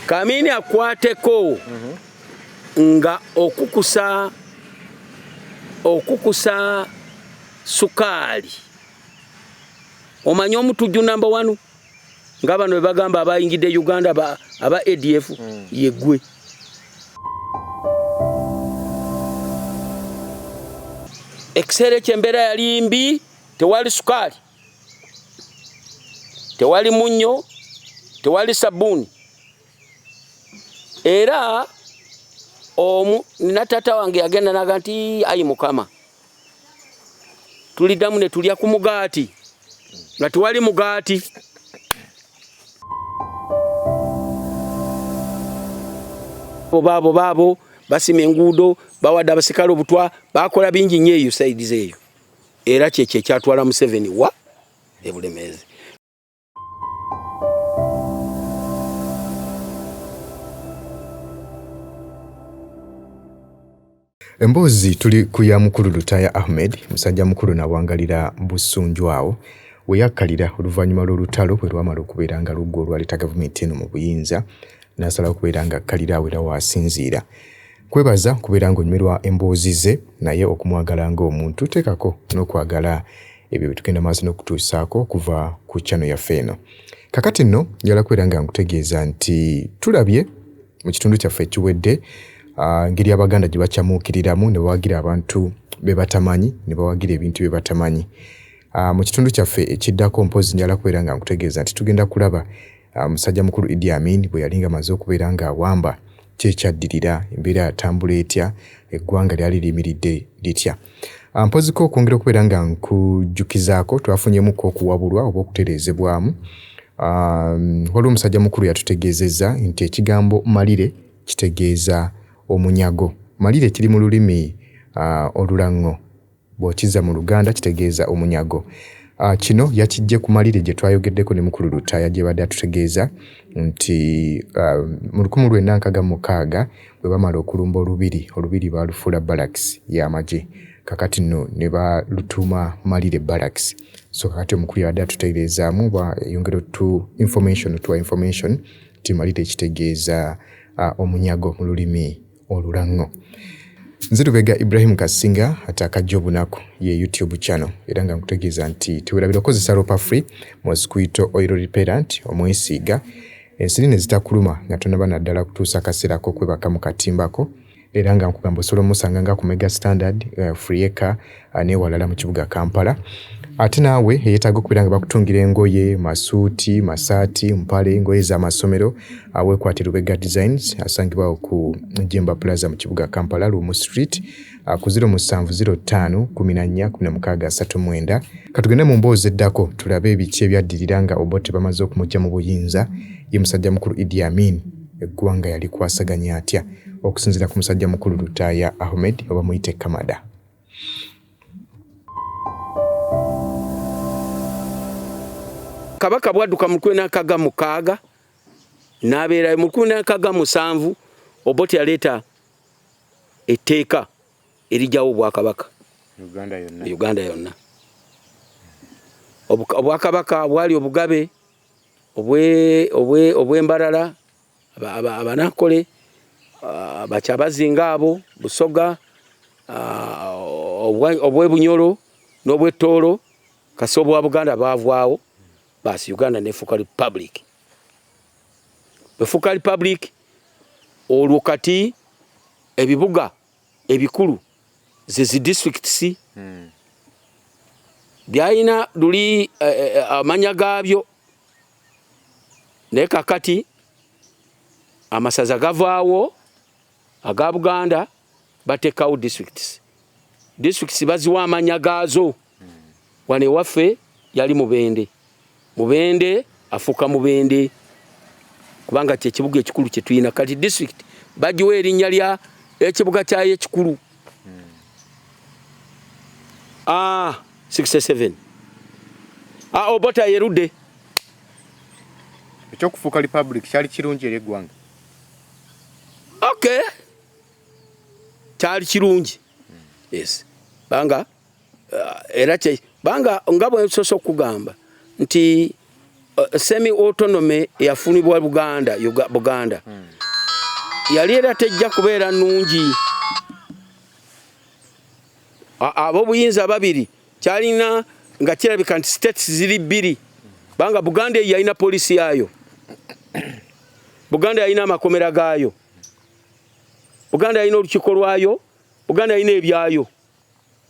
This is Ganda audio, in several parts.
Kamini akwateko nga okukusa sukali. Omanyi omutujju number 1 nga bano bagamba abayingidde Uganda aba ADF yegwe. Ekisere kyembera yali mbi, tewali sukali, tewali munnyo, tewali sabuni. Era nina tata wange yagenda naga nti ayi Mukama, tuliddamu ne tulya ku mugaati nga tewali mugaati. Babo basima enguudo, bawadde abasikale obutwa, bakola bingi nnyo eyo side zeeyo. Era kyekyo ekyatwala Museveni wa ebulemeezi. Emboozi tuli ku ya mukulu Lutaya Ahmed, musajja mukulu nawangalira Busunju awo we yakkalira oluvannyuma lw'olutalo bwe lwamala okubeera nga luggo olwaleta gavumenti eno mu buyinza, n'asalawo okubeera nga akkalira awo era waasinziira. Kwebaza kubeera ng'onyumirwa emboozi ze, naye okumwagala ng'omuntu teekako n'okwagala ebyo bye tugenda maaso n'okutuusaako okuva ku channel yaffe eno. Kakati nno njala kubeera nga nkutegeeza nti tulabye mu kitundu kyaffe ekiwedde ngeri Abaganda gye bakyamuukiriramu ne bawagira abantu be batamanyi, ne bawagira ebintu bye batamanyi. Mu kitundu kyaffe ekiddako mpozi njala kubeera nga nkutegeeza nti tugenda kulaba musajja mukulu Idi Amin bwe yali nga amaze okubeera nga awamba kyekyaddirira, embeera yatambula etya, eggwanga lyali liyimiridde litya. Mpoziko okwongera okubeera nga nkujjukizaako twafunyemuko okuwabulwa oba okutereezebwamu. Waliwo omusajja mukulu yatutegeezezza nti ekigambo malire kitegeeza omunyago. Malire kiri mu lulimi olulango, bw'okiza mu Luganda kitegeeza omunyago. Kino yakijje ku malire gye twayogeddeko ne mukulu Lutaya gye badde atutegeeza nti mu 1966 bwe bamala okulumba olubiri baalufuula barracks y'amagye, kakati nno ne balutuuma malire barracks. So kakati omukulu yabadde atutegeezaamu yongera tuwa information nti malire kitegeeza omunyago mu lulimi olulango. Nze Lubega Ibrahim Kasinga atakajja obunaku ye YouTube channel, era nga nkutegeeza nti tuwerabira okozesa Ropa Free mosquito oil repellent omwesiiga ensiri ne zitakuluma nga tonaba naddala kutuusa akaseera k'okwebaka mu katimbako, era nga nkugamba osobola omusanga nga ku Mega Standard, Frieka n'ewalala mu kibuga Kampala. Ate naawe eyeetaaga okubeera nga bakutungira engoye, masuuti, masaati, mpale, engoye z'amasomero, weekwate Lubega Designs asangibwa ku Jimba Plaza mu kibuga Kampala, Lumu Street, ku 0705141639. Katugende mu mboozi eddako tulabe ebiki ebyaddirira nga Obote bamaze okumujja mu buyinza ye musajja mukulu Idi Amin, eggwanga yali kwasaganya atya, okusinziira ku musajja mukulu Lutaya Ahmed oba muyite Kamada. Kabaka bwadduka mu 1906 n'abeera mu 1907 Obote yaleeta etteeka erijjawo obwakabaka Uganda yonna. Obwakabaka bwali obugabe obw'embalala, abanakole, abakyabazinga abo, Busoga, obw'Ebunyolo n'obw'Ettoolo, kasi obwa Buganda baavaawo. Basi Uganda nefuuka republic. Befuuka republic olwo kati ebibuga ebikulu ze districts byalina luli amanya gaabyo, naye kakati amasaza gavaawo aga Buganda bateekawo districts baziwa amanya gaazo. Wano ewaffe yali Mubende afuuka Mubende kubanga kye kibuga ekikulu kye tulina. Kati district bagiwa erinnya lya ekibuga kyayo ekikulu. 67 Obote yerudde. Ekyokufuuka republic kyali kirungi eri eggwanga. Okay, kyali kirungi. Yes, banga era banga nga bwe nsoso okugamba nti semi autonomy yafunibwa Buganda yali era tejja kubeera nnungi. Abo buyinza babiri kyalina nga kirabika nti states ziri bbiri banga Buganda yalina polisi yaayo, Buganda yalina amakomera gaayo, Buganda yalina olukiiko lwayo, Buganda yalina ebyayo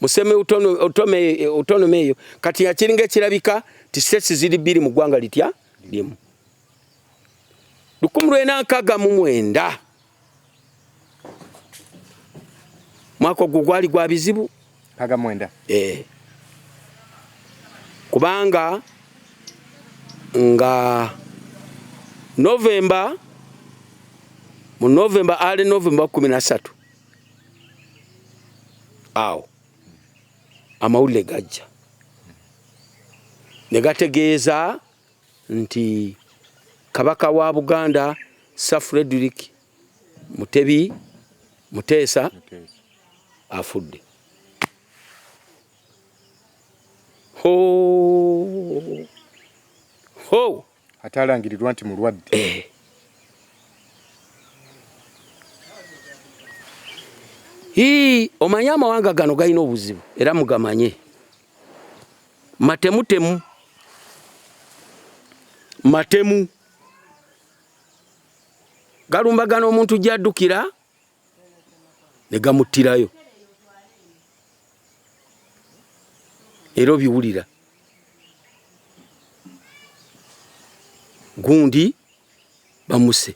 museme autonomy eyo kati yakiringa ekirabika ti states ziri bbiri mu ggwanga litya limu. 1969 mwaka ogwo gwali gwa bizibu kubanga nga November 13 awo amawulire gajja ne gategeeza nti kabaka wa Buganda Sir Frederick Mutebi Muteesa afudde. atalangirirwa nti mulwadde. Omanye amawanga gano galina obuzibu era mugamanye. Matemu galumbagana omuntu gy'addukira ne gamuttirayo era obiwulira. Gundi bamuse.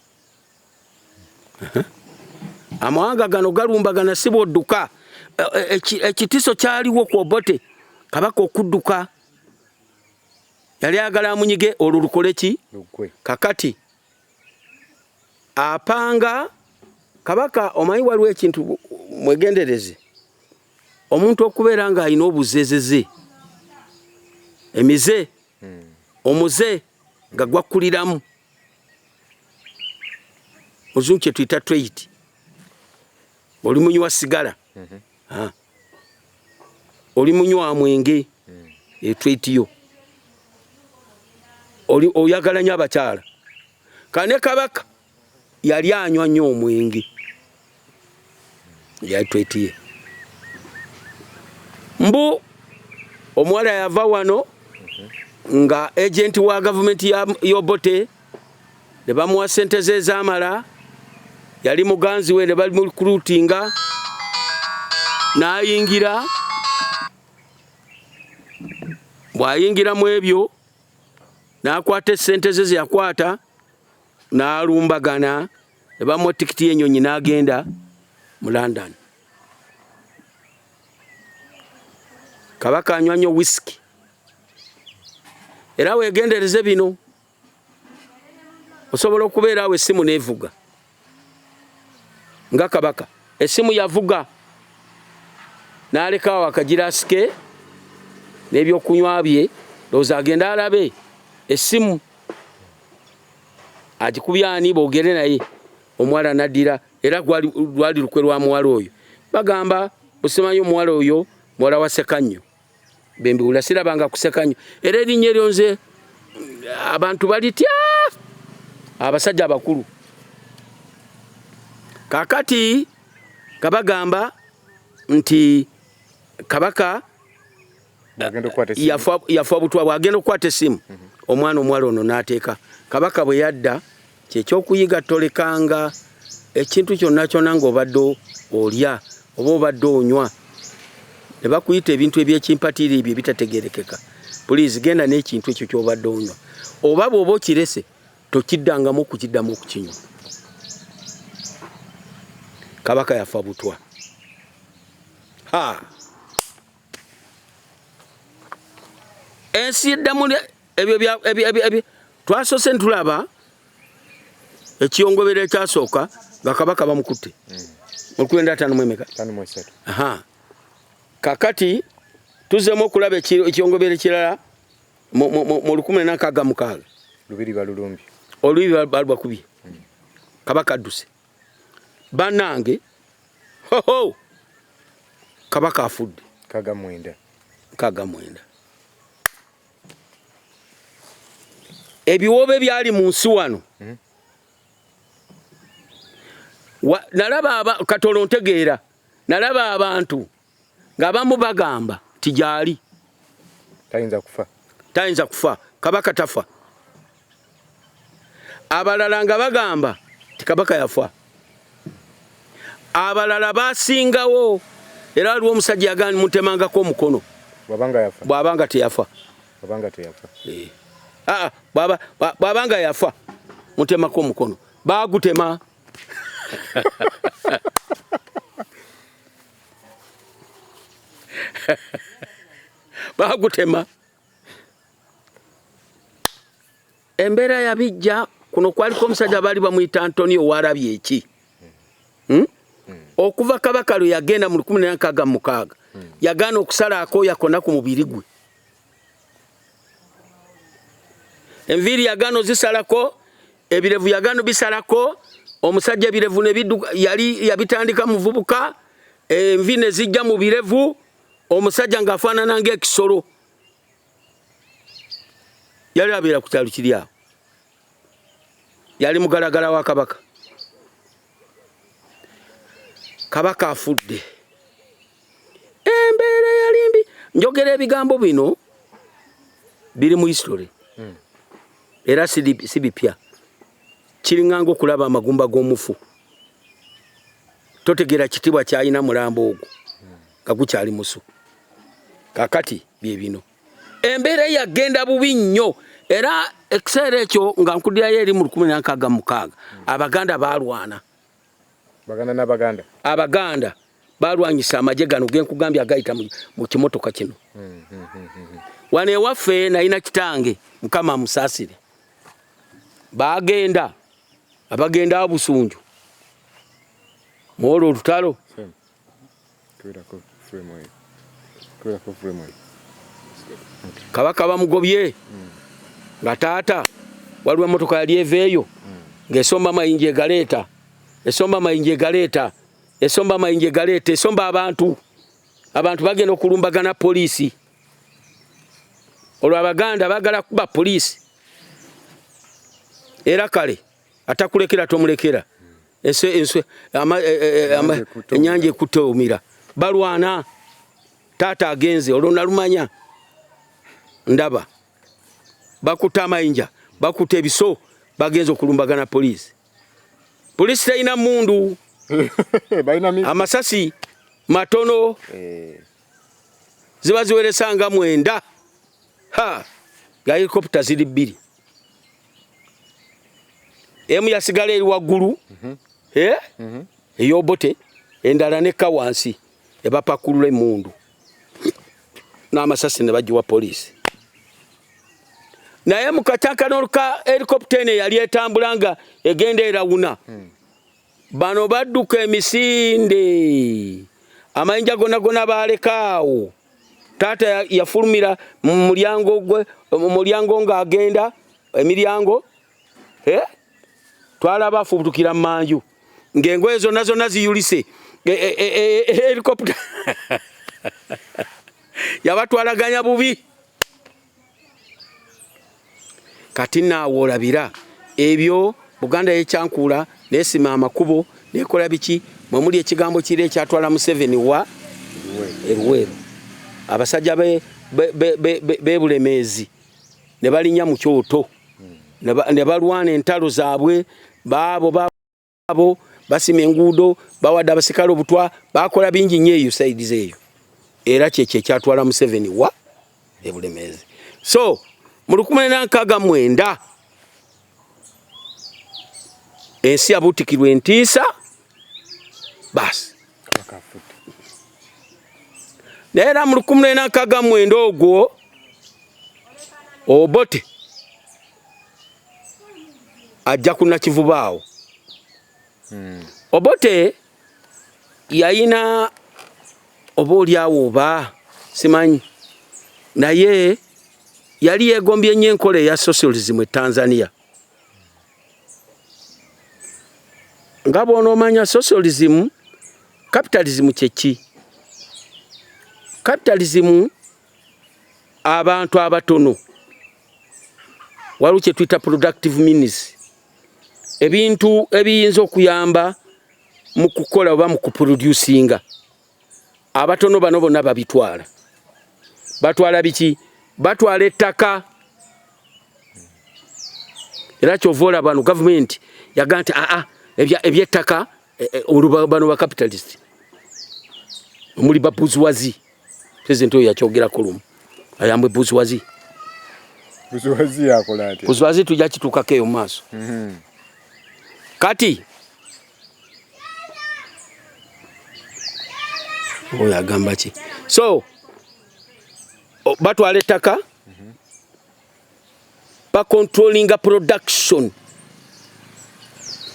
Amawanga gano galumbagana si bw'odduka. Ekitiso kyaliwo ku Obote kabaka okudduka yali agala amunyige olwo lukole ki kakati apanga kabaka. Omanyi waliwo ekintu mwegendereze, omuntu okubeera nga alina obuzezeze emize omuze nga gwakuliramu ozungu kye tuyita trait. Oli munywa sigala oli munywa mwenge trait yo oli oyagala nnyo abakyala. Kane kabaka yali anywa nnyo omwenge yali trait ye. Mbu omuwala yava wano nga agent wa government y'Obote ne bamuwa sente ze ez'amala, yali muganzi we ne bali mu recruitinga n'ayingira. Bw'ayingira mu ebyo n'akwata esente ze yakwata n'alumbagana ne bamuwa tikiti y'ennyonyi n'agenda mu London. Kabaka anywa nnyo whisky era weegendereze bino, osobola okubeera awo essimu neevuga nga kabaka. Essimu yavuga n'aleka awo akagirasike n'ebyokunywa bye, lowooza agenda alabe essimu agikubya ani boogere naye. Omuwala naddira era lwali lukwe lwa muwala oyo. Bagamba busimanyi omuwala oyo muwala wa Ssekannyo. Bembiwula sirabanga ku Ssekannyo era erinnya eryo nze abantu balitya, abasajja abakulu. Kakati kabagamba nti kabaka yafa butwa bw'agenda okukwata essimu. Omwana omuwala ono n'ateeka. Kabaka bwe yadda kyekyokuyiga tolekanga ekintu kyonna kyonna ng'obadde olya oba obadde onywa ne bakuyita ebintu ebyekimpatiira ebyo ebitategerekeka. Pulizi genda n'ekintu ekyo ky'obadde onywa, oba bw'oba okirese tokiddangamu okukiddamu okukinywa. Kabaka yafa butwa. Ensi eddamu ebyo twasoose ntulaba ekiyongobero ekyasooka nga kabaka bamukutte mu 1953. Kakati tuzeemu okulaba ekiyongobero ekirala mu 1966. Olubibi balubakubye kabaka adduse. Bannange kabaka afudde. ebiwobe byali mu nsi wano nalaba Katono ntegeera nalaba abantu ng'abamu bagamba tijali tayinza kufa kabaka tafa abalala nga bagamba tikabaka yafa abalala basingawo era aliwo omusajja yagani mutemangako omukono bwabanga teyafa bwabanga yafa mutemako omukono bagutema bagutema embeera yabijja kuno kwaliko omusajja baali bamuyita Antonio Warabye eki okuva kabaka lwe yagenda mu 1966 yagaana okusala akooya konna ku mubiri gwe enviiri yagaana ozisalako ebirevu yagaana bisalako omusajja ebirevu ne yali yabitandika muvubuka envi ne zijja mu birevu omusajja ng'afaanana ng'ekisolo yali abeera ku kyalo kiri awo yali mugalagala wa kabaka kabaka afudde embeera yali mbi njogera ebigambo bino biri mu history era si bipya kiringanga okulaba amagumba g'omufu totegera kitibwa kyalina mulambo ogwo nga gukyali musu kakati bye bino embeera yagenda bubi nnyo era ekiseera ekyo nga nkudirayo eri mu 1966 abaganda balwana abaganda balwanyisa amagye gano genkugambye agayita mu kimotoka kino wano ewaffe nalina kitange mukama musaasire abagenda Busunju mwolo olutalo kabaka bamugobye nga taata waliwo emotoka yali eveeyo ng'esomba mayinja egaleeta esomba abantu bagenda okulumbagana poliisi olwo abaganda bagala kuba poliisi era kale atakulekera tomulekera enyanja ekutoomira balwana taata agenze olwo nalumanya ndaba bakuta amayinja bakuta ebiso bagenze okulumbagana poliisi talina mundu amasasi matono ziba ziweresanga 9 ga helicopter ziri 2 emu yasigala eri waggulu eyobote endala nekka wansi ebapakulula emundu n'amasasi ne bagiwa poliisi naye mukatankano ka helicopter ene yali etambulanga egenda erawuna bano badduka emisinde amayinja gonna balekaawo taata yafulumira mu mulyango ng'agenda emiryango twalaba afubutukira mu manju ng'engoye zonna ziyulise helicopter yabatwalaganya bubi kati naawe olabira ebyo Buganda yekyankula nesima amakubo nekola biki mwemuli ekigambo kiri ekyatwala Museveni wa Eruweru abasajja bebulemezi ne balinya mu kyoto ne balwana entalo zaabwe baabo basima enguudo bawadde abasikale obutwa bakola bingi nnyo eyo saidiz eyo era kyekyo ekyatwala Museveni wa ebulemezi so mu 1969 ensi yabutikirwa entiisa basi era mu 1969 ogwo Obote ajja kunakivubaawo Obote yayina oba oliawo oba simanyi naye yali yegombye nnyo enkola eya socialism e Tanzania nga bw'onoomanya socialism capitalism kyeki capitalism abantu abatono waliwo kye tuyita productive means, ebintu ebiyinza okuyamba mu kukola oba mu kuproducinga. Abatono bano bonna babitwala. Batwala biki? Batwala ettaka. Era kyova bano government yaga nti ebyettaka bano ba capitalist omuli ba bourgeoisie. President oyo yakyogerako lumu ayambwe bourgeoisie. Bourgeoisie yakola ate. Bourgeoisie tujja kituukako eyo mu maaso. Kati oyo agamba ki? So batwala ettaka ba controlling production.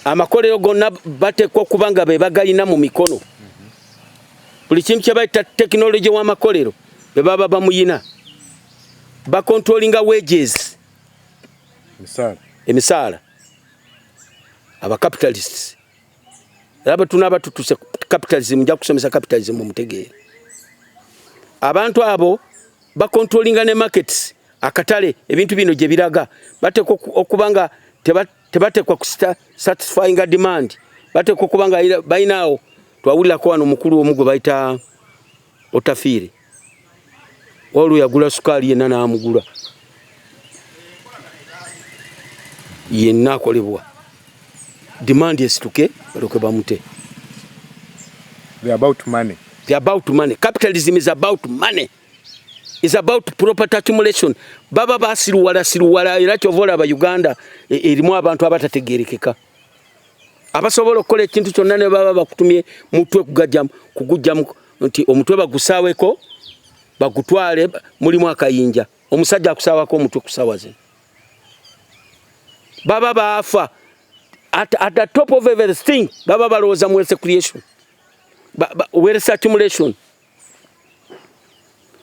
Amakolero gonna bateekwa okuba nga be bagalina mu mikono. Buli kintu kye bayita technology w'amakolero be baba bamuyina. Ba controlling wages. Emisaala. Aba capitalists. Laba tunaba tutuse capitalism, nja kusomesa capitalism mu mutegeere. Abantu abo ba controlling ne markets, akatale ebintu bino gye biraga. Bateekwa okubanga tebateekwa ku satisfying a demand. Bateekwa okubanga bayinaawo. Twawulirako wano mukulu omu gwe bayita Otafiire. Olwo yagula sukaali yenna n'amugula. Yenna akolebwa. Demand esituke baloke bamute. They are about money. They are about money. Capitalism is about money. It's about property accumulation. Baba basiruwala era kyovola aba Uganda erimu abantu abatategerekeka. Abasobola okukola ekintu kyonna ne baba bakutumye mutwe kugujjamu nti omutwe bagusaaweko bagutwale mulimu akayinja. Omusajja akusaawako omutwe kusawaze. Baba baafa at the top of everything. Baba balowooza mu wealth creation. Wealth accumulation.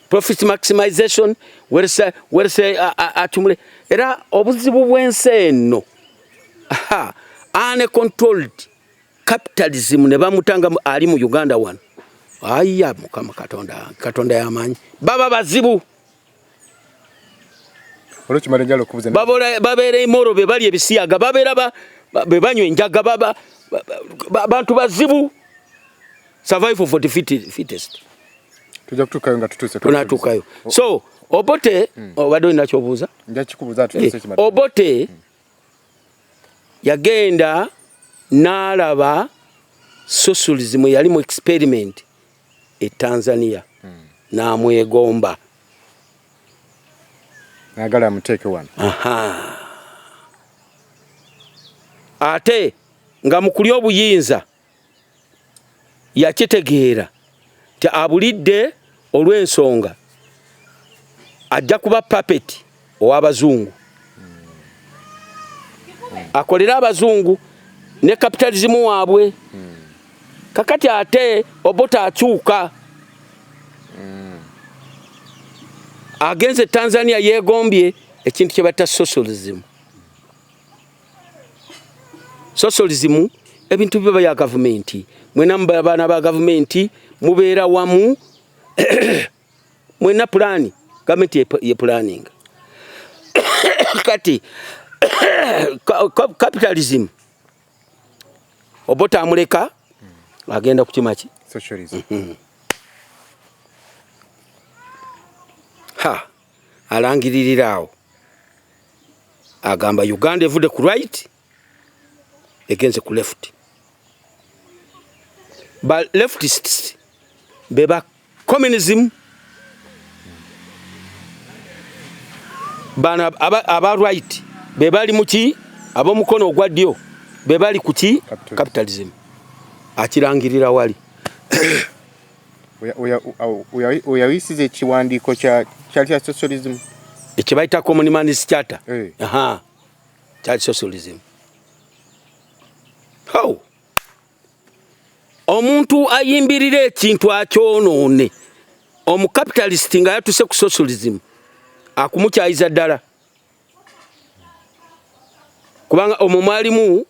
Profit maximization. Wealth accumulation. Era obuzibu bw'ensi eno. Uncontrolled capitalism ne bamutanga ali mu Uganda wano. Aya mukama Katonda yamanyi. Baba bazibu. Olochi malenjalo kubuze. Babere imoro be bali ebisiyaga. Babera be banywe enjaga bantu bazibu. Survival for the fittest. Tujja kutukayo nga tutuse. Tunatukayo. So Obote obadde ina kyobuuza? Nja kikubuuza tutuse kimata. Obote yagenda n'alaba socialism yali mu experiment Tanzania. N'amwegomba. Nagala amuteeke wano. Ate nga mukuli obuyinza yakitegeera ti abulidde olw'ensonga ajja kuba puppet ow'abazungu. Akolera abazungu ne capitalism waabwe. Kakati ate Obote akyuka. Agenze Tanzania yegombye ekintu kye bata socialism. Socialism ebintu biba ya government. Mwena mbana ba government mubeera wamu mwena plan government ye planning. Kati capitalism Obote amuleka agenda kukimachi socialism. Alangiririrawo agamba Uganda evudde ku right egenze ku left. Ba leftists beba communism bana aba right bebali muki abomukono ogwa ddyo bebali kuki capitalism. Akirangirira wali uyawisize ekiwandiiko kya socialism ekibayita common man's charter. Kyali socialism. Omuntu ayimbirira ekintu akyonoone omucapitalist nga yatuse ku socialism akumukyayiza ddala kubanga omumwalimu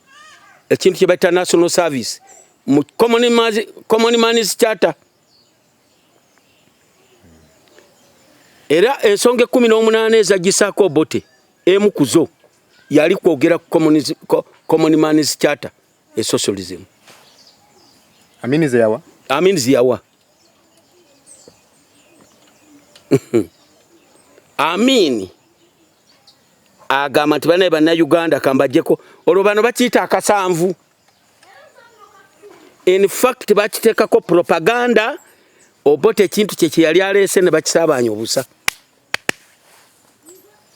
ekintu kye bayita national service mu common man's charter. Era ensonga 18 ezagisaako Obote emu kuzo yali kwogera common man's charter e socialism. Amin ziyawa. Amin agamba nti banaye bannayuganda kambajjeko olwo bano bakiyita akasanvu. In fact bakiteekako propaganda Obote ekintu kye yali aleese ne bakisaabanya obusa.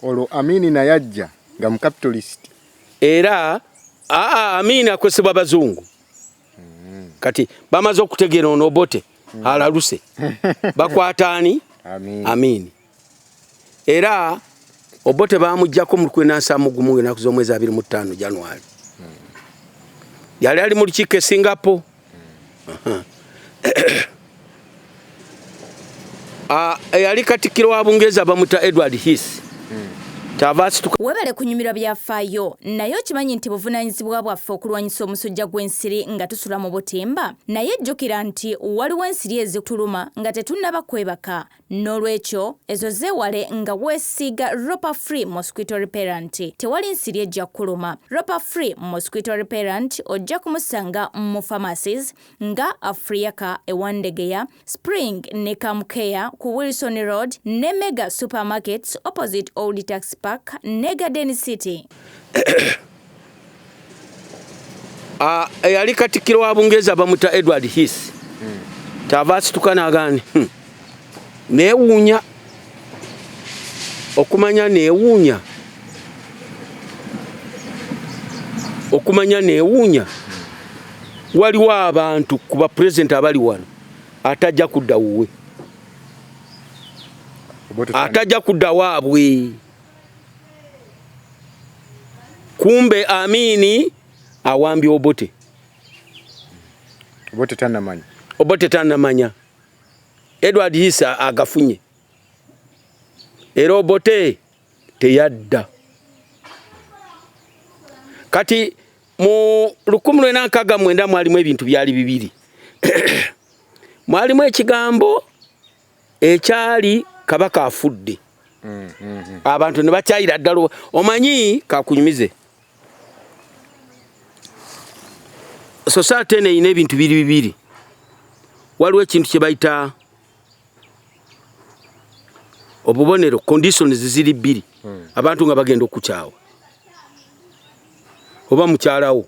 Olwo Amini naye ajja nga mu capitalist. Era Amini akozesebwa bazungu. Kati bamaze okutegeera ono Obote alaluse. Bakwataani Amini. Era Obote bamujjako mu 1991 ennaku z'omwezi 25 January. Yali ali mu lukiiko e Singapore. Yali Katikkiro wa Bungereza bamuta Edward Heath. Webale kunyumirwa byafaayo naye okimanyi nti buvunaanyizibwa bwaffe okulwanyisa omusujja gw'ensiri nga tusula mu butimba, naye jjukira nti waliwo ensiri ezituluma nga tetunnaba kwebaka, n'olwekyo ezo zeewale nga weesiiga Ropa Free Mosquito Repellent. Tewali nsiri ejja kuluma. Ropa Free Mosquito Repellent ojja kumusanga mu pharmacies nga Africa ewandegeya, Spring ne Kamkeya ku Wilson Road ne Mega Supermarkets opposite Old Tax Park ne Garden City. Yali Katikkiro wa Bungereza bamuta Edward Heath. Tavasitukana agani. Neewuunya. Okumanya neewuunya. Okumanya neewuunya. Waliwo abantu ku ba president abali wano atajja kudda wuwe. Atajja kudda waabwe. Kumbe Amini awambye Obote. Obote tannamanya. Edward Heath agafunye. Era Obote teyadda. Kati mu 1969 mwalimu ebintu byali bibiri. Mwalimu ekigambo ekyali Kabaka afudde. Abantu ne bakyayira ddala. Omanyi kakunyumize. Society ene ine ebintu bibiri. Waliwo ekintu kye bayita obubonero, conditions ziri bbiri. Abantu nga bagenda okukyawa. Oba mukyalawo.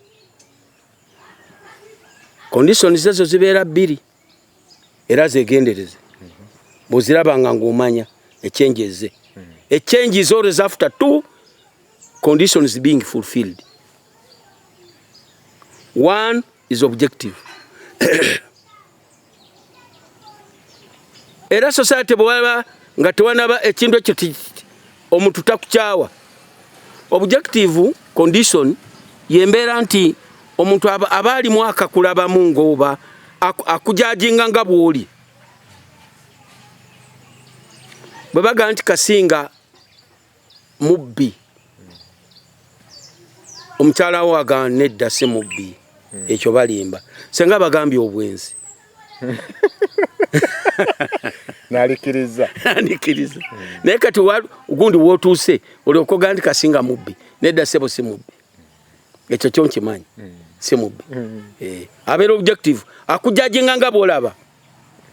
Conditions ezo zibeera bbiri. Era zegendereze. Bozirabanga ng'omanya echanges. A change is always after two conditions being fulfilled. One is objective. Era society bwaba nga tewanaba ekintu ekyo omuntu takukyawa. Objective condition yembeera nti omuntu abali mwaka kulaba mungu oba akujajinga nga bwoli. Bwebaga nti Kasinga mubbi. Omukyala waga nedda si mubbi. Ekyo balimba. Senga bagambye obwenzi. Nalikiriza. Nalikiriza. Naye kati ugundi wotuuse olyokoga nti Kasinga mubbi. Nedda sebo si mubbi. Ekyo kyo nkimanyi. Si mubbi. Abeera objective. Akujajinga nga bwolaba.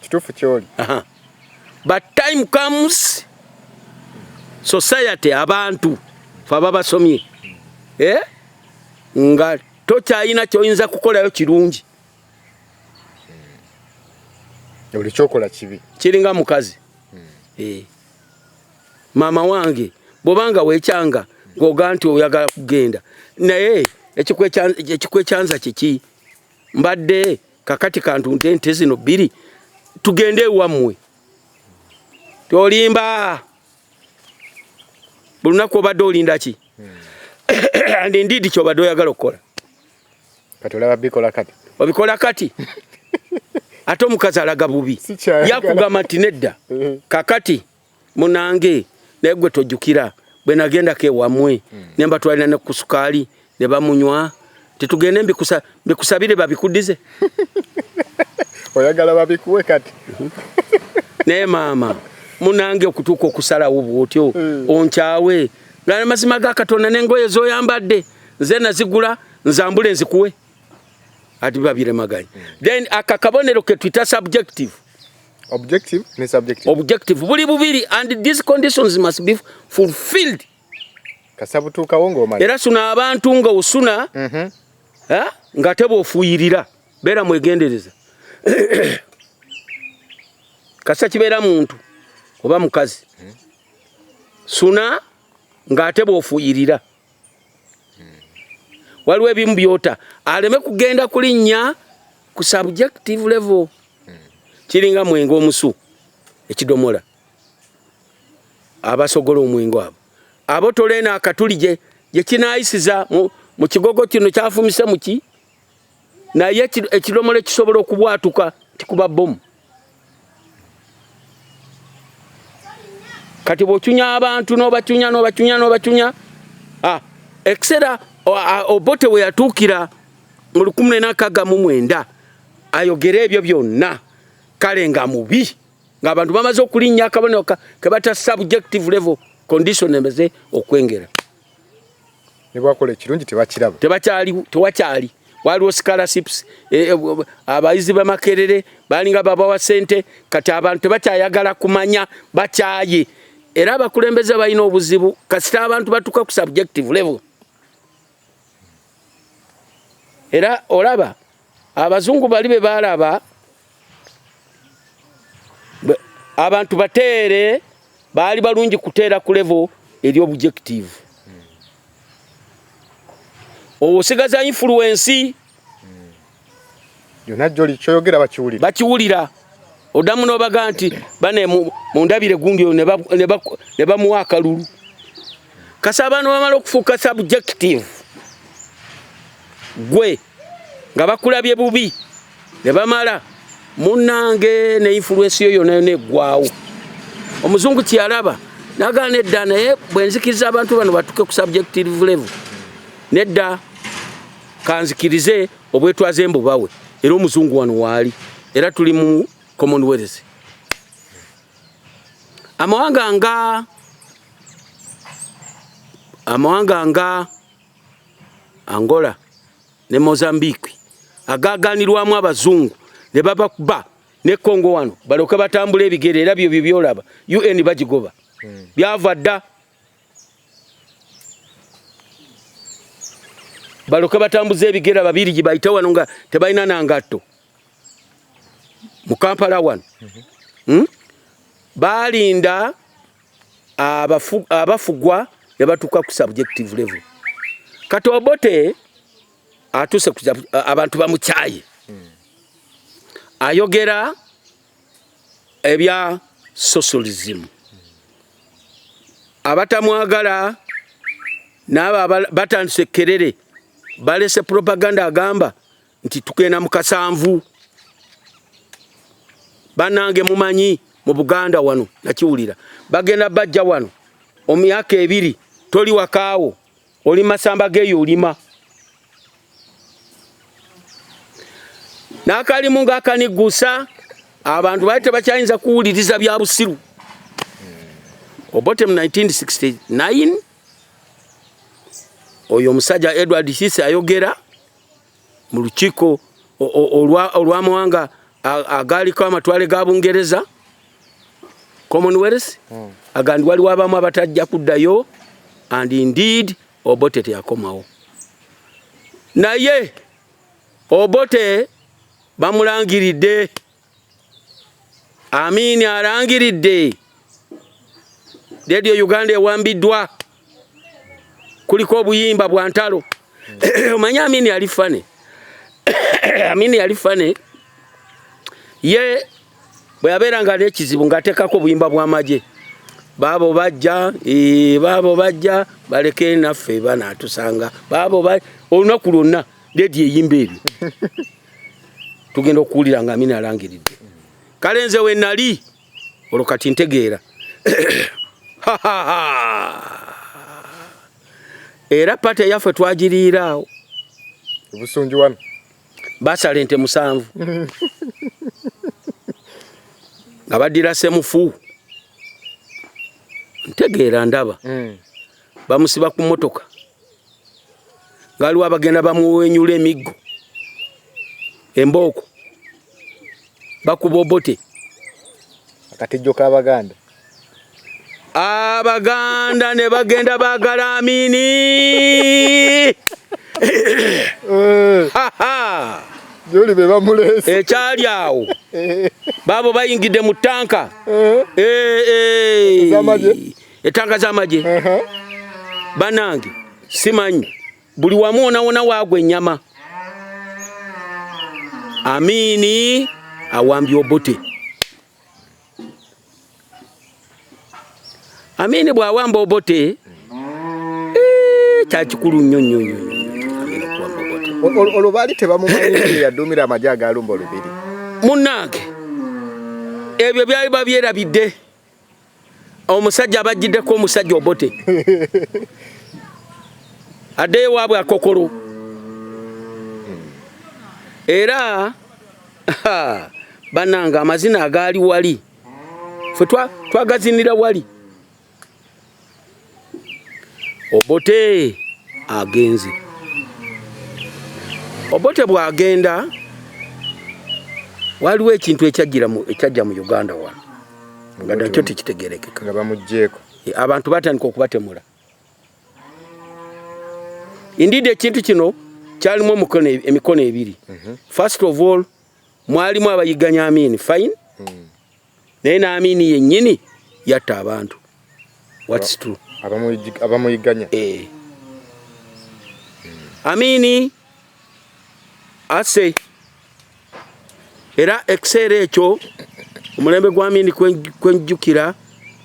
Kituufu kyoli. But time comes, society abantu faba basomye. Nga tokyayina kyoyinza kukolayo kirungi. Oli kyokola kibi. Kiringa mukazi. Mama wange bobanga wekyanga ngoga nti oyagala kugenda. Naye ekikwekyanza kiki? Mbadde kakati kantunte ente zino bbiri tugende wammwe. Tolimba. Bulunako obadde olinda ki? And indeed kyobadde oyagala okukola. Kati olaba bikola kati. Obikola kati. Ate omukazi alaga bubi. Yakugamba nti nedda. Kakati munange naye gwe tojjukira bwe nagendako ewammwe ne mbatwalira ne ku sukaali ne bamunywa. Tetugende mbikusabire babikuddize. Oyagala babikuwe kati. Naye maama munange okutuuka okusalawo bwotyo onkyawe ngana mazima ga Katonda n'engoye zoyambadde nze nazigula nzambule nzikuwe ati babiremaganye. Then akakabonero ke twita subjective. Objective ne subjective. Objective buli bubiri and these conditions must be fulfilled. Kasabutuka wongo mali. Era suna abantu nga osuna nga tebo ofuyirira bera mwegendereza. Kasa kibera muntu oba mukazi. Suna nga tebo ofuyirira. Waliwo ebimu byota aleme kugenda kulinnya ku subjective level. Kiringa mwengo omusu ekidomola abasogola omwengo abo tolena akatuli je kinayisiza mu kigogo kino kyafumise muki naye ekidomola kisobola okubwatuka kikuba bomu. Kati bochunya abantu nobachunya exera Obote we yatukira mu 1949 ayogera ebyo byonna kale nga mubi ng'abantu bamaze okulinnya akabonero kebata subjective level condition emeze okwengera. Ne bwakola ekirungi tebakiraba. Tewakyali. Waliwo scholarships abayizi b'Amakerere balinga babawa sente kati abantu tebakyayagala kumanya bakyaye. Era abakulembeze balina obuzibu kasita abantu batuka ku subjective level. Era olaba abazungu bali be balaba abantu batere bali balungi kuteera ku level eri objective. Osigaza influence yona joli kyoyogera bakiwulira odamu nobaga nti bane mundabire gundi ne bamuwa akalulu kasabano bamala okufuuka subjective gwe nga bakulabye bubi ne bamala munange ne influence yo neggwawo. Omuzungu kyalaba naga nedda naye bwenzikiriza abantu bano batuke ku subjective level nedda kanzikirize obwetwaze mbubawe era omuzungu wano wali era tuli mu Commonwealth. Amawanga nga Angola ne Mozambique agaganirwamu abazungu ne babakuba ne Congo wano baloka batambula ebigere era byo byolaba UN bagigoba byava dda baloka batambuza ebigere babiri gibayita wano nga tebalina nangatto mu Kampala wano balinda abafugwa ne batuka ku subjective level. Kati Obote atuse abantu bamukyaye ayogera ebya socialism abatamwagala n'aba batandise Kerere balese propaganda agamba nti tukena mu kasanvu banange mumanyi mu Buganda wano nakiwulira bagenda bajja wano omyaka 2 toli wakaawo oli masamba geyo ulima nakali munga akanigusa abantu baite bakyayinza kuwuliriza bya busiru. Obote mu 1969 oyo omusajja Edward Hise ayogera mu lukiiko olw'amawanga agaliko amatwale ga Bungereza Commonwealth agandi waliwo abamu abatajja kuddayo and indeed Obote teyakomawo naye Obote bamulangiridde Amini alangiridde Radio Uganda ewambiddwa kuliko obuyimba bwa ntalo omanya Amini alifane Amini alifane ye bwe yabeeranga n'ekizibu ng'ateekako obuyimba bw'amagye baabo bajja baleke naffe banaatusanga olunaku lwonna radio eyimba ebyo tugenda okuwulira nga Amini alangiridde kale nze we nali olwo kati ntegeera era pate yaffe twagiriiraawo Busunju wano basala ente 7 nga baddira Semufu ntegeera ndaba bamusiba ku motoka ngaliwo abagenda bamuwenyula emiggo embooko bakuba Obote akatijjo k'Abaganda Abaganda ne bagenda bagala Amini Joli be bamulese ekyali awo babo bayingidde mu tanka zamaje etanka z'amagye banange simanyi buli wamu wona waagwa ennyama Amini awambye Obote Amini bw'awamba Obote kyakikulu nnyo olwo baali tebamumanyi yaddumira amagye agalumba olubiri munnange ebyo byali babyerabidde omusajja abagiddeko omusajja Obote addeyo waabwe akokolo era bananga amazina agaali wali fe twagazinira wali Obote agenze Obote bwagenda waliwo ekintu ekyajja mu Uganda wano nga nakyo tekitegerekeka nga bamugjeeko abantu batandika okubatemula indeed ekintu kino kyalimu emikono ebiri first of all mwalimu abayiganya Amini fine naye n'Amini yennyini yatta abantu what's true abamuyiganya Amini ase era ekiseera ekyo omulembe gwa Amini kwenjukira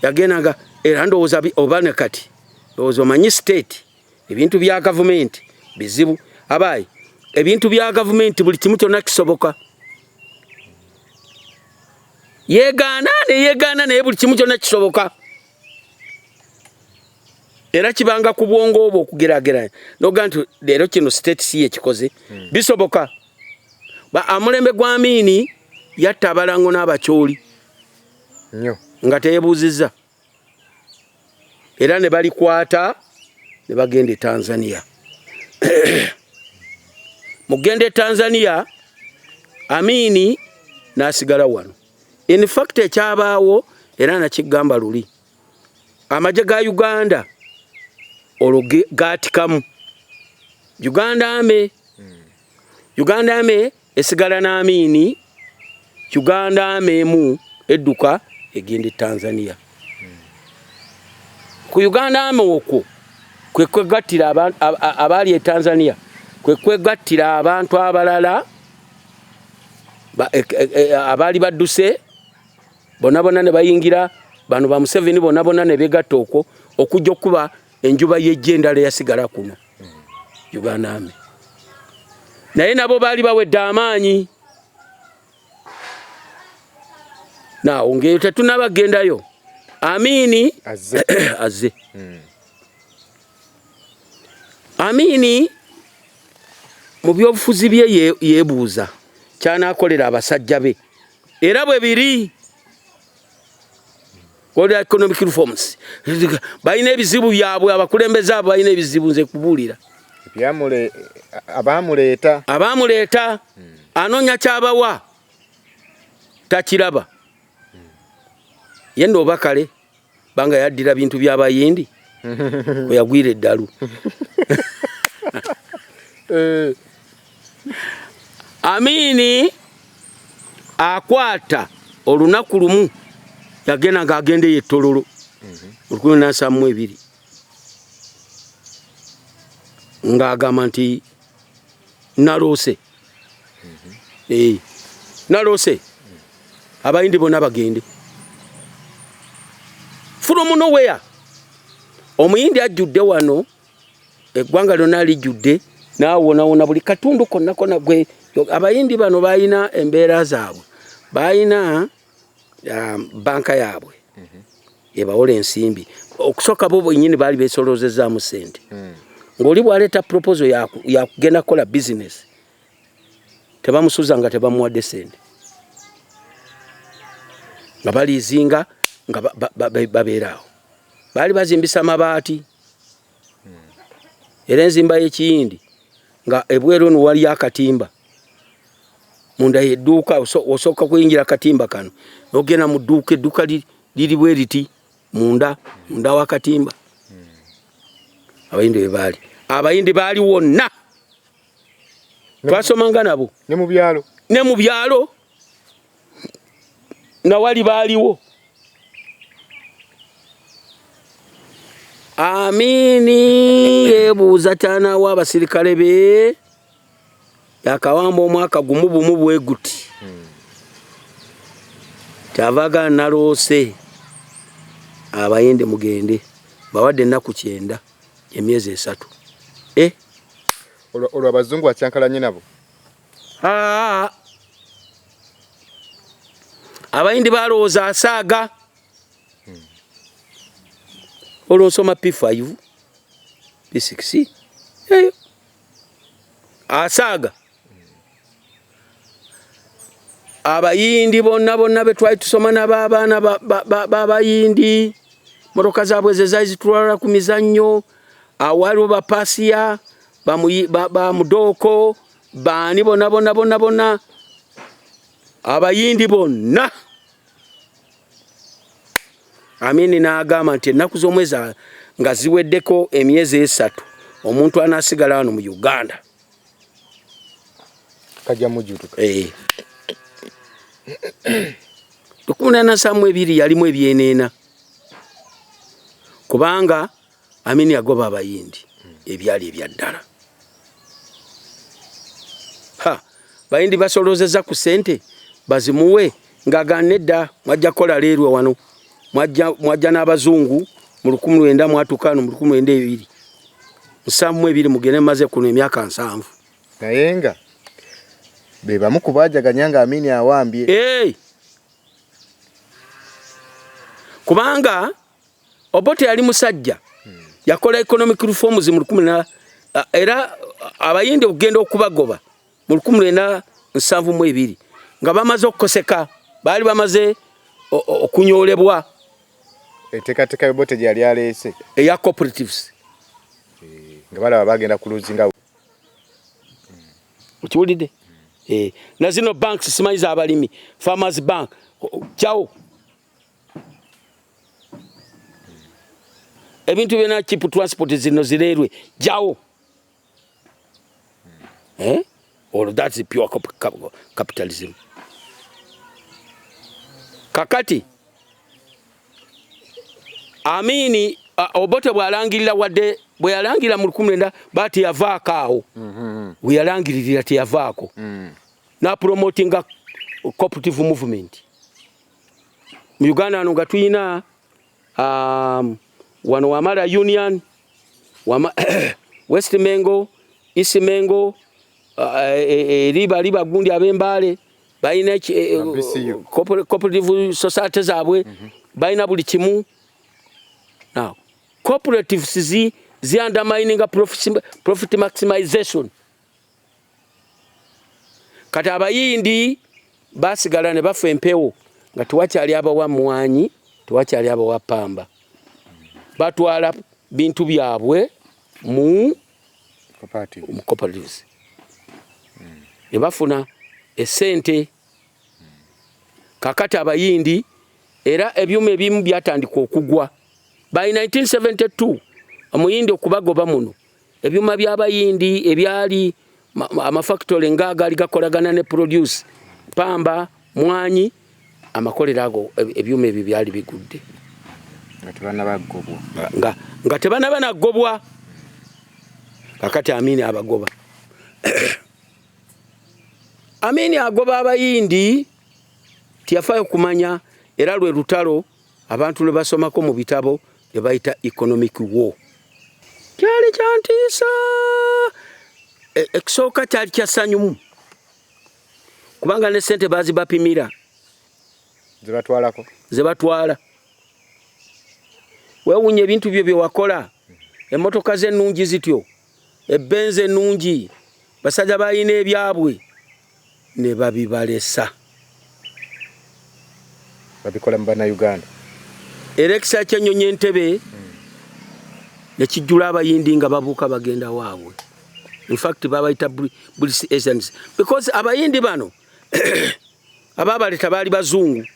yagendanga era ndowooza obane kati ndowooza omanyi state ebintu bya gavumenti bizibu abayi ebintu bya gavumenti buli kimu kyonna kisoboka yeegaana naye buli kimu kyonna kisoboka era kibanga ku bwongo obwo okugeraageranya noga nti leero kino state si ekikoze bisoboka amulembe gwa Amini yatta abalango n'abakyoli nga teyebuuzizza era ne balikwata ne bagenda e Tanzania mugenda e Tanzania Amini n'asigala wano in fact ekyabaawo era nakigamba luli amagye ga Uganda olwo gaatikamu Uganda Army esigala n'Amini Uganda Army emu edduka egenda e Tanzania ku Uganda Army okwo kwe kwegattira abaali e Tanzania kwe kwegattira abantu abalala abaali badduse bonna ne bayingira bano ba Museveni bonna ne begatta okwo okujja okuba enjuba y'ejje endala yasigala kuno Uganda Army naye nabo baali bawedde amaanyi naawo ng'eyo tetunabagendayo Amini azze Amini mu byobufuzi bye yeebuuza kyanakolera abasajja be era bwe biri World Economic Reforms balina ebizibu byabwe abakulembeze abo balina ebizibu nze kubuulira abamuleeta anoonya kyabawa takiraba yenda oba kale banga yaddira bintu by'abayindi we yagwira eddalu Amini akwata olunaku lumu yagenda ng'agende yettololo 1972 ng'agamba nti naloose naloose abayindi bonna bagende from nowhere omuyindi ajjudde wano eggwanga lyonna lijjudde naawonawona buli katundu konna gwe abayindi bano balina embeera zaabwe balina banka yaabwe ebawola ensimbi okusooka bo bwennyini baali beesoloozezzaamu ssente ng'oli bw'aleeta proposal yakugenda kukola business tebamusuza nga tebamuwadde ssente nga baliizinga nga babeeraawo baali bazimbisa mabaati era enzimba y'ekiyindi nga ebweru no wali akatimba munda y'edduuka osooka kuyingira akatimba kano n'ogenda mu dduuka edduuka liri bwe riti munda w'akatimba. Abayindi bebaali abayindi baali wonna twasomanga nabo ne mu byalo nawali baaliwo. Amini yebuuza taanawo abasirikale be yakawamba omwaka gumu bumu bwe guti kyavaga naloose abayindi mugende bawadde ennaku 9 emyezi 3. olwo abazungu akyankalanye nabo. Abayindi balowooza asaaga olwonsoma P5 P6 eyo asaaga. Abayindi bonna betwali tusoma n'abaana b'abayindi motoka zaabwe ze zitwala ku mizannyo awaliwo bapasiya bamudooko baani bonna abayindi bonna. Amini n'agamba nti ennaku z'omwezi nga ziweddeko emyezi 3 omuntu anaasigala wano mu Uganda kajja mujjutuka. 1872 yalimu ebyeneena kubanga Amini yagoba abayindi ebyali ebyaddala. Bayindi basolozeza ku sente bazimuwe ng'aganedda mwajja kola leerwe wano mwajja n'abazungu mu 1900 mu 1902 72 mugende maze kuno emyaka 7 naye nga be bamu kubaajaganya nga Amini awambye. Kubanga Obote yali musajja yakola economic reforms mu 19 era abayindi okugenda okubagoba mu 1972 nga bamaze okukoseka baali bamaze okunyolebwa eteekateeka y'Obote gye yali aleese eya cooperatives nga balaba bagenda kuluzinga. Ukiwulidde? Na zino banks simanyi z'abalimi Farmers Bank kyawo ebintu byonna cheap transport zino zireerwe jawo. All that's pure capitalism. Kakati Amini Obote bwalangirira wadde bwe yalangira mu 19 bati yavaako awo we yalangiririra teyavaako na promotinga cooperative movement mu Uganda ano nga tuyina wano Wamala Union West Mengo East Mengo liba gundi ab'Embale bayina cooperative society zaabwe bayina buli kimu. Now cooperatives zi undermining profit maximization. Kati abayindi basigala ne bafa empewo nga tewakyali abawa mwanyi tewakyali abawa pamba batwala bintu byabwe mu cooperatives ne bafuna esente. Kakati abayindi era ebyuma ebimu byatandika okugwa by 1972 omuyindi okubagoba muno ebyuma by'abayindi ebyali amafactory ngaagali gakolagana ne produce pamba mwanyi amakolero ago ebyuma ebyo byali bigudde nga tebanagobwa. Kakati Amini abagoba Amini agoba abayindi tiyafayo kumanya era lwe lutalo abantu lwe basomako mu bitabo ne bayita economic war. Kyali kyantiisa ekisooka kyali kyasanyumu kubanga ne sente bazibapimira zebatwala weewunya ebintu byo byewakola emmotoka z'ennungi zityo ebbenzi ennungi basajja balina ebyabwe ne babibalesa babikola mu Bannayuganda. Erekisa Kyenyonyi Entebbe nekijjula abayindi nga babuuka bagenda waabwe. In fact babayita British agents because abayindi bano ababaleta baali bazungu.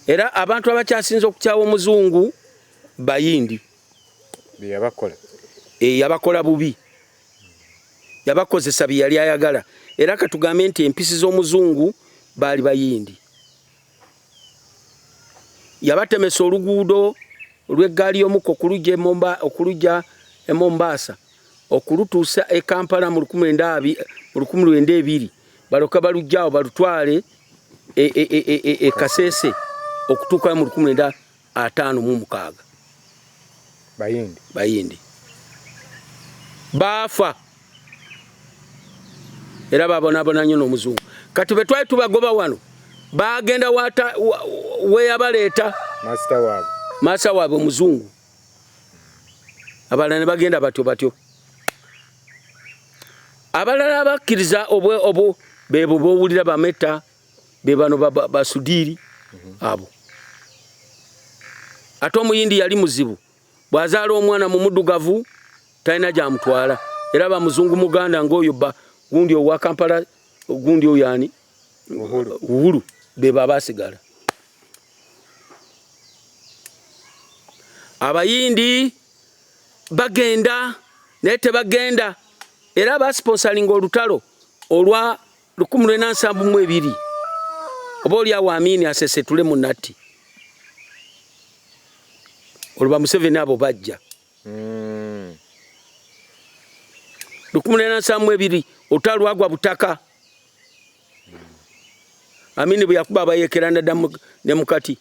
Era abantu abakyasinza okukyawa omuzungu bayindi. Yabakola. Yabakola bubi. Yabakozesa byali ayagala. Era katugambe nti empisi z'omuzungu baali bayindi. Yabatemesa oluguudo lw'eggaali y'omukka okulujja e Mombasa okulutuusa e Kampala mu 1920 baloka balujjaawo balutwale e Kasese okutuuka mu 1956. Bayindi baafa era babonaabona nnyo n'omuzungu. Kati bwe twali tubagoba wano bagenda weyabaleeta master waabwe omuzungu. Abalala ne bagenda batyo. Abalala abakkiriza obwo bebo bowulira bameta be bano basudiri abo. Ate omuyindi yali muzibu. Bwazaala omwana mu muddugavu talina gyamutwala. Era bamuzungu muganda ng'oyo gundi owa Kampala gundi oyo ani Uhuru be babasigala. Abayindi bagenda naye tebagenda. Era basponsalinga olutalo olwa 1972 oba olyawo Amini asesetule mu natti. Olwa Museveni abo bajja. 1972 olutalo lwagwa Butaka. Amini bwe yakuba abayeekera ne mukati.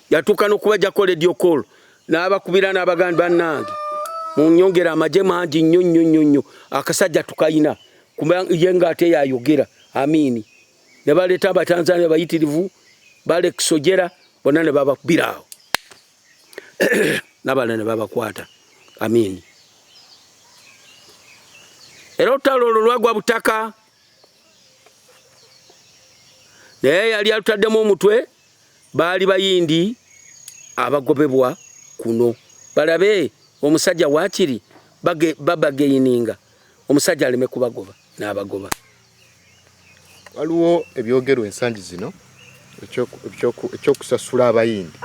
Yatuuka n'okubajjako radio call n'abakubira n'abaganda bannange munyongera amagye mangi nnyo akasajja tukayina ye ng'ate yayogera Amini. Ne baleeta Abatanzania bayitirivu balekisojera bonna ne babakubiraawo n'abalala ne babakwata Amini. Era olutalo olwo lwagwa Butaka naye yali alutaddemu omutwe baali bayindi abagobebwa kuno. Balabe omusajja waakiri babageyininga omusajja aleme kubagoba n'abagoba. Waliwo ebyogerwa ensangi zino ekyokusasula abayindi.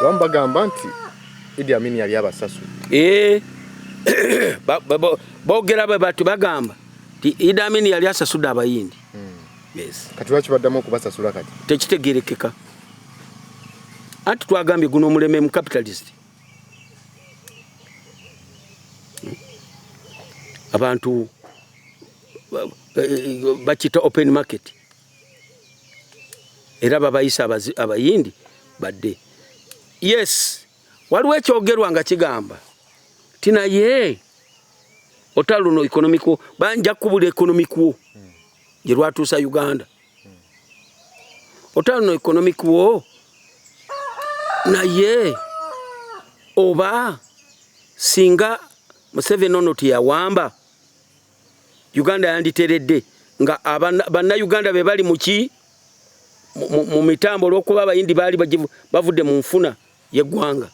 Bamu bagamba nti Idi Amin yali abasasula. Boogera bwe bati bagamba nti Idi Amin yali asasudde abayindi. Yes. Kati lwaki baddamu okubasasula kati? Tekitegeerekeka. Anti twagambye guno omuleme mu capitalist. Abantu bakita open market. Era babayisa abayindi badde. Yes. Waliwo ekyogerwa nga kigamba tina ye otalo no economico banja kubula economico gye lwatuusa Uganda. Otalo no economico naye oba singa Museveni ono teyawamba Uganda yanditeredde nga banna Uganda be bali muki mu mitambo olw'okuba abayindi baali bavudde mu nfuna y'eggwanga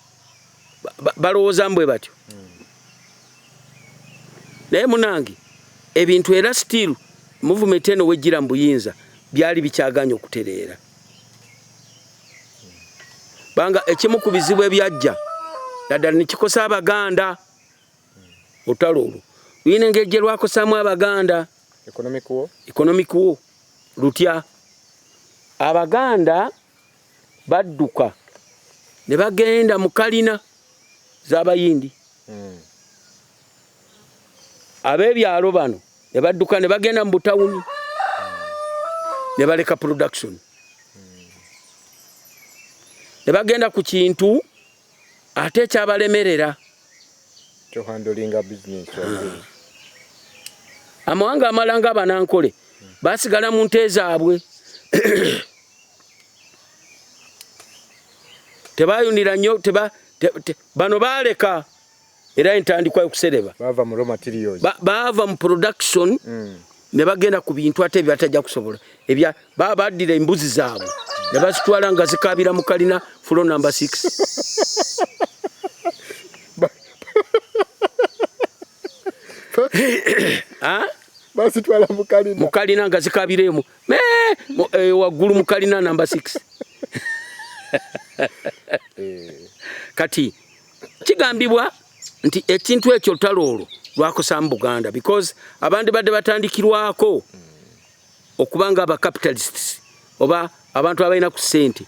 balowooza mbwe batyo. Naye munange ebintu era still movement eno wejjira mu buyinza byali bikyaganya okutereera. Banga ekimu ku bizibu ebyajja ddala ne kikosa Abaganda olutalo olwo. Luyina engeri gye lwakosaamu Abaganda. Economic war lutya. Abaganda badduka ne bagenda mu kalina z'abayindi. Ab'ebyalo bano ne badduka ne bagenda mu butawuni ne baleka production. Ne bagenda ku kintu ate ekyabalemerera to handling a business. Amawanga amalanga Abanankole basigala mu nte zaabwe. Tebayunira nnyo bano baleka era entandikwa y'okusereba. Bava mu raw materials. Bava mu production ne bagenda ku bintu ate byatajja kusobola. Baddira embuzi zaabwe ne bazitwala nga zikabira mu kalina floor number 6. Bazitwala mu kalina nga zikabiremu waggulu mu kalina number 6. Kati kigambibwa nti ekintu ekyo lutalo olwo lwakosa mu Buganda because abandi badde batandikirwako okubanga aba capitalists oba abantu abalina ku ssente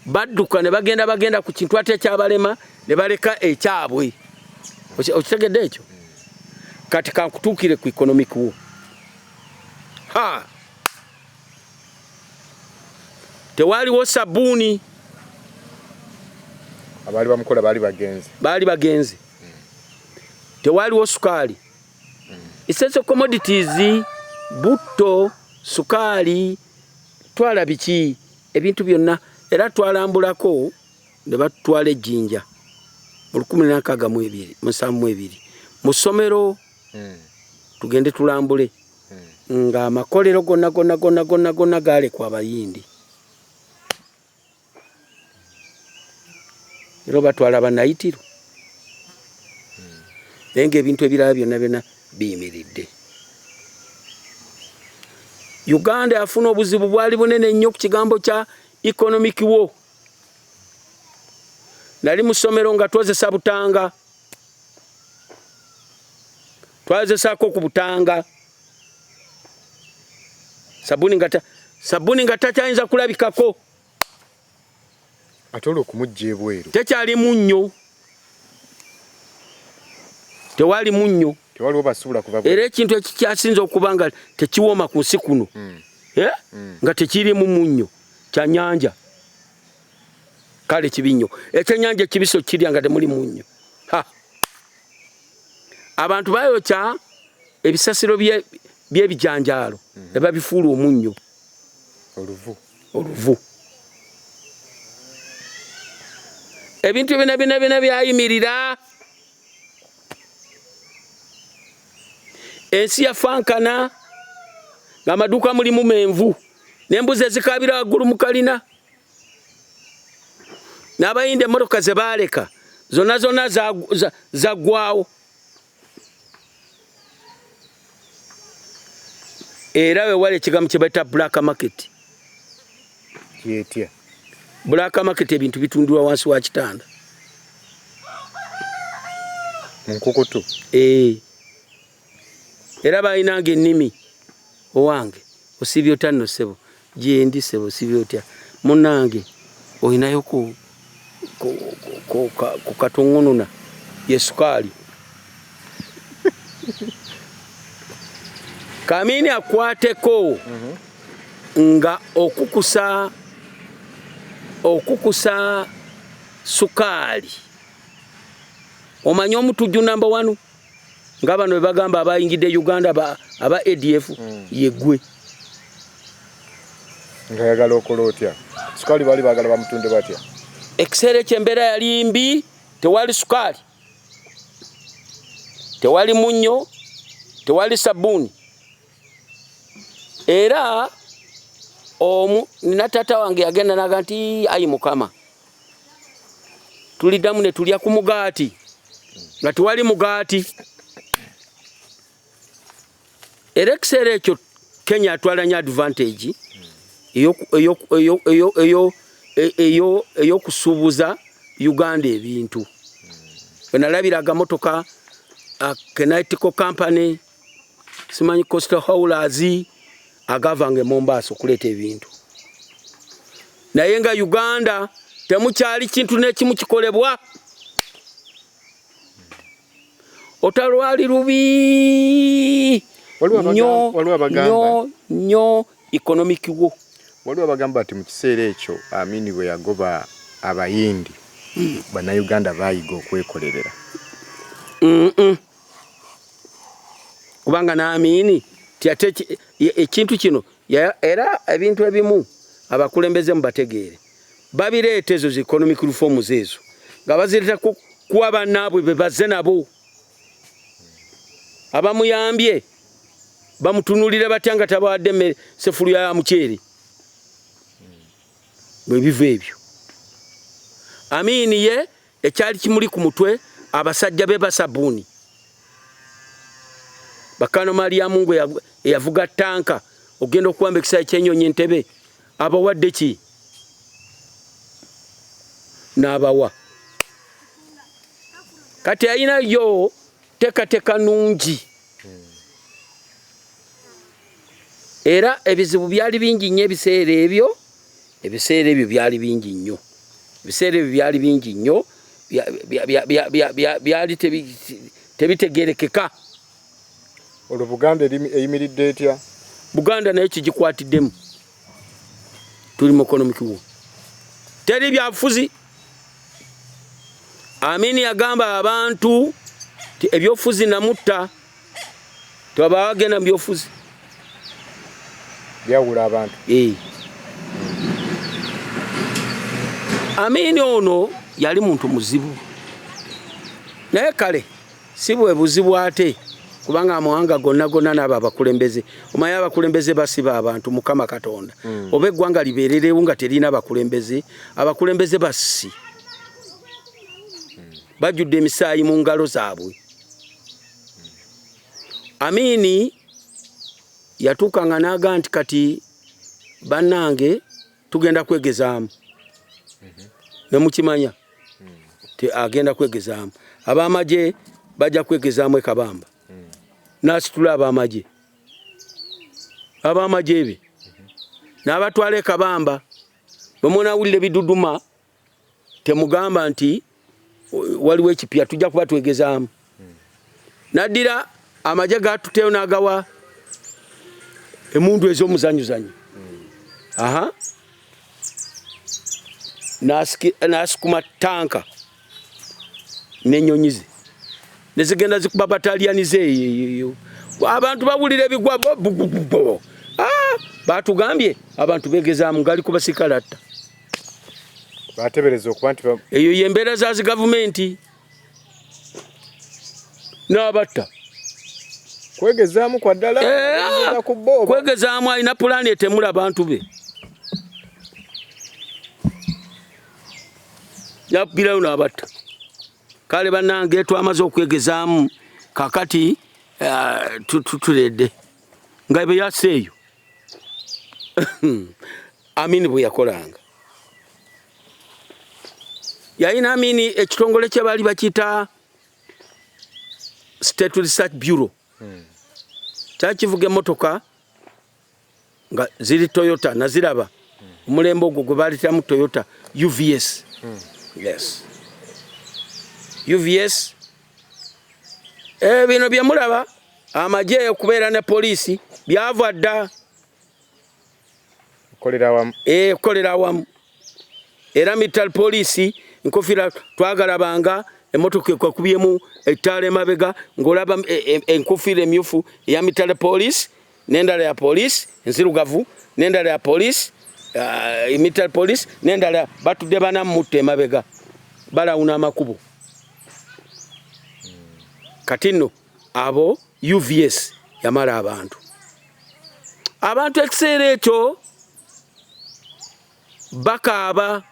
badduka ne bagenda ku kintu ate ekyabalema ne baleka ekyabwe. Okitegedde ekyo? Kati kankutuukire ku economic wo. Tewaliwo sabbuuni. Abali bamukola baali bagenzi. Tewaliwo sukaali. Essential commodities, butto, sukaali, twala biki ebintu byonna era twalambulako ne batwala ejjinja mu 1972 mu ssomero tugende tulambule nga amakolero gonna gaalekwa abayindi. Era batwala banayitiro naye ng'ebintu ebirala byonna biyimiridde. Uganda yafuna obuzibu bwali bunene nnyo ku kigambo kya economic wo. Nali mu ssomero nga twozesa butanga. Twazesaako ku butanga. Sabbuuni nga takyayinza kulabikako. Ate olw'okumugya ebweru. Tekyali munnyo. Tewali munnyo. Tewaliwo basuula kuva bweru. Era ekintu ekikyasinza okuba nga tekiwooma ku nsi kuno. Nga tekirimu munnyo kya nnyanja. Kale kibi nnyo. Ekyennyanja ekibiso kirya nga temuli munnyo. Abantu bayokya ebisasiro by'ebijanjaalo ne babifuula omunnyo. Oluvu. Ebintu byonna byayimirira. Ensi yafankana ng'amaduuka mulimu menvu n'embuzi ezikabira waggulu mu kalina n'abayindi emmotoka ze baaleka zonna zaggwawo. Era wewala ekigambo kye bayita black market. Kyetya? Black market ebintu bitundibwa wansi wa kitanda. Munkukutu? Era balinanga ennimi owange osibye otya nno ssebo gyendi ssebo osibye otya munnange olinayo ku katuŋŋununa ye sukaali. Kamini akwateko nga okukusa sukaali. Omanyi omutujju number 1 nga bano we bagamba abayingidde Uganda aba ADF yeggwe. Ngayagala okola otya? Sukaali baali baagala bamutunde batya? Ekiseera eky'embeera yali mbi, tewali sukaali, tewali munnyo, tewali sabbuuni. Era nina taata wange yagenda naga nti ayi Mukama, tuliddamu ne tulya ku mugaati nga tewali mugaati. Era ekiseera ekyo Kenya atwala nnyo advantage ey'okusuubuza Uganda ebintu. Bwe nalabiraga motoka Kenitico Company, simanyi Coastal Haulers, agavanga e Mombasa okuleeta ebintu. Naye nga Uganda temukyali kintu n'ekimu kikolebwa. Otalwali lubi nnyo economic wo. Waliwo abagamba nti mu kiseera ekyo Amini bwe yagoba abayindi bannayuganda baayiga okwekolerera. Kubanga n'Amini ekintu kino era ebintu ebimu abakulembeze mu bategeere babireeta ezo zi economic reforms ezo nga bazireeta kuwa bannaabwe be bazze nabo. Abamuyambye bamutunulire batya nga tabawadde sefuluya ya muceere. bwe biva ebyo. Amin ye ekyali kimuli ku mutwe abasajja be basabuni. Bakano Mariamu ngwe yavuga tanka ogenda okuwamba ekisaayi ky'ennyonyi Entebbe abawadde ki? N'abawa. Kati ayina yo teka nungi. Era ebizibu byali bingi nnyo ebiseera ebyo. Ebiseera ebyo byali bingi nnyo. Ebiseera ebyo byali bingi nnyo. Byali tebitegerekeka. Olwo Buganda eyimiridde etya? Buganda naye kigikwatiddemu. Tuli mu economic war. Teri byabufuzi. Amin yagamba abantu ebyofuzi namutta. Tebabagenda mu byofuzi. Byawula abantu. Amin ono yali muntu muzibu. Naye kale si bwe buzibu ate kubanga amawanga gonna n'abo abakulembeze. Omanyi abakulembeze basiba abantu Mukama Katonda. Oba eggwanga libeererewo nga terina abakulembeze. Abakulembeze basi. Bajudde emisaayi mu ngalo zaabwe. Amini yatuuka nga n'aga nti kati bannange tugenda kwegezaamu. Ne mukimanya agenda kwegezaamu. Ab'amagye bajja kwegezaamu e Kabamba. N'asitula ab'amagye. Ab'amagye be n'abatwala e Kabamba. Bwe munaawulira ebiduduma temugamba nti waliwo ekipya tujja kuba twegezaamu. Naddira amagye gatuteyo n'agawa emundu ez'omuzanyuzanyu. N'asikuma tanka n'ennyonyi ze nezigenda zikuba bataliyani ze eyo. Abantu bawulira ebigwa batugambye abantu begezaamu ngali kubasikalatta. Batebereza okuba nti eyo y'embeera za zi gavumenti n'abatta. Kwegezaamu kwa ddala ku booba. Kwegezaamu alina pulaani etemula abantu be. Yabbirayo n'abatta. Kale bannange twamaze okwegezaamu kakati tutuledde nga bwe yaseeyo. Amin bwe yakolanga. Yalina Amin ekitongole kye baali bakiyita State Research Bureau. Kyakivuga emmotoka nga ziri Toyota naziraba. Omulembe ogwo gwe baayitamu Toyota UVS. Yes. UVS. Bino bye mulaba amagye okubeera ne poliisi byava dda. Kolera awamu. Era military poliisi nkofira twagalabanga emmotoka ekwakubyemu ettaala emabega ng'olaba enkofira emyufu eya military poliisi n'endala ya poliisi enzirugavu n'endala ya poliisi military poliisi n'endala batudde bana mutta emabega balawuna amakubo. Kati nno abo UVS yamala abantu ekiseera ekyo bakaaba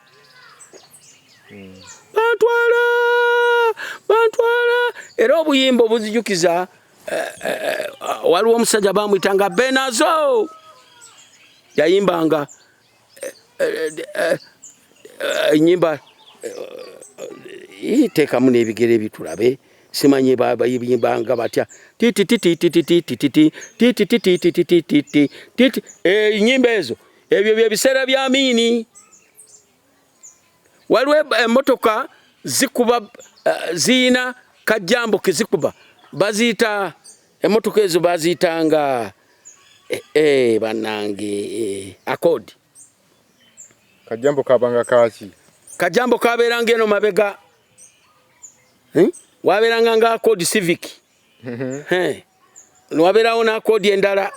bantwala era obuyimba obuzijukiza waliwo omusajja bamuyitanga Benazo yayimbanga enyimba teekamu n'ebigere ebitulabe simanyi bayimbanga batya enyimba ezo ebyo bye biseera bya Amin. Waliwo emmotoka zikuba ziina kajjambo ke zikuba baziyita emmotoka ezo baziyitanga bannange Accord. Kajjambo kabanga kaki? Kajjambo kabeeranga eno mabega. Wabeeranga nga Accord Civic. Wabeerawo n'Accord endala.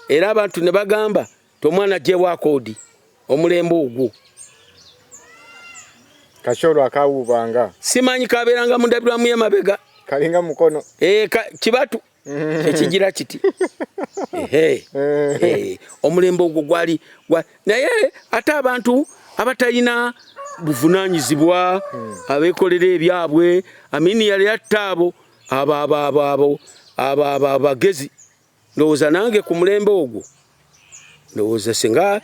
Era abantu ne bagamba tomwana gyewa Accord omulembe ogwo. Kasholo akawubanga. Simanyi kabeeranga mu ndabirwamu y'emabega. Kalinga mukono. Kibatu. Ekigira kiti omulembe ogwo gwali naye ate abantu abatalina buvunaanyizibwa abeekolera ebyabwe amini yali atta abo abagezi ndowooza nange ku mulembe ogwo ndowooza singa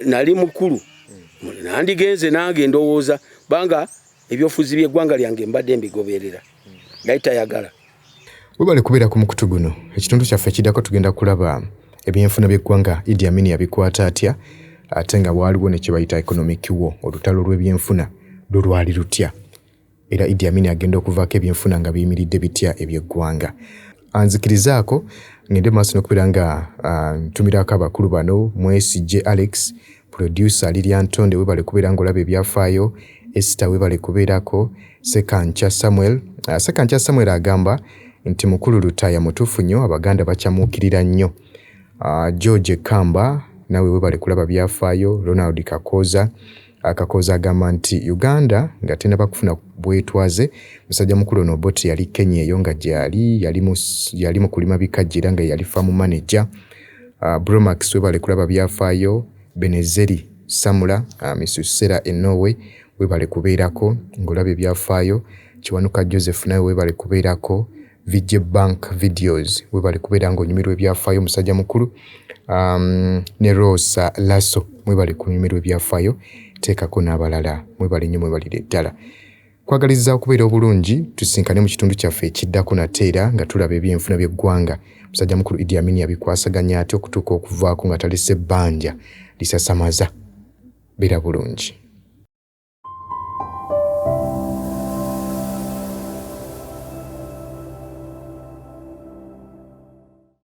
nali mukulu nandigenze nange ndowooza banga ebyofuzi by'eggwanga lyange mbadde mbigoberera naye tayagala. Webale kubeera ku mukutu guno ekitundu kyaffe kiddako tugenda kulaba ebyenfuna by'eggwanga Idi Amin yabikwata atya ate nga waaliwo ne kye bayita economic war olutalo lw'ebyenfuna lwali lutya era Idi Amin agenda okuvaako ebyenfuna nga biyimiridde bitya eby'eggwanga. Anzikirizaako ngende maaso n'okubeera nga ntumirako abakulu bano Mwesigye Alex, producer Lilian Tonde webale kubeera ng'olaba ebyafaayo, Esther webale kubeerako, Sekancha Samuel agamba nti mukulu Lutaya mutuufu nnyo Abaganda bakyamuukirira nnyo. George Kamba nawe webale kulaba byafaayo. Ronald Kakoza agamba nti Uganda nga tennaba kufuna bwetwaze musajja mukulu ono Obote yali Kenya eyo nga gyali yali mu kulima bikajjira nga yali farm manager. Bromax webale kulaba byafaayo. Benezeri Samula Misusera Norway webale kubeerako ng'olaba ebyafaayo. Kiwanuka Joseph nawe webale kubeerako. VJ Bank Videos webale kubeera ng'onyumirwa ebyafaayo musajja mukulu. Ne Rosa Lasso mwebale kunyumirwa ebyafaayo. Teekako n'abalala mwebale nnyo mwebalire ddala. Kwagaliza okubeera obulungi tusinkane mu kitundu kyaffe ekiddako nate era nga tulaba ebyenfuna by'eggwanga musajja mukulu Idi Amin yabikwasaganya ate okutuuka okuvaako nga talese bbanja lisasamaza. Beera bulungi.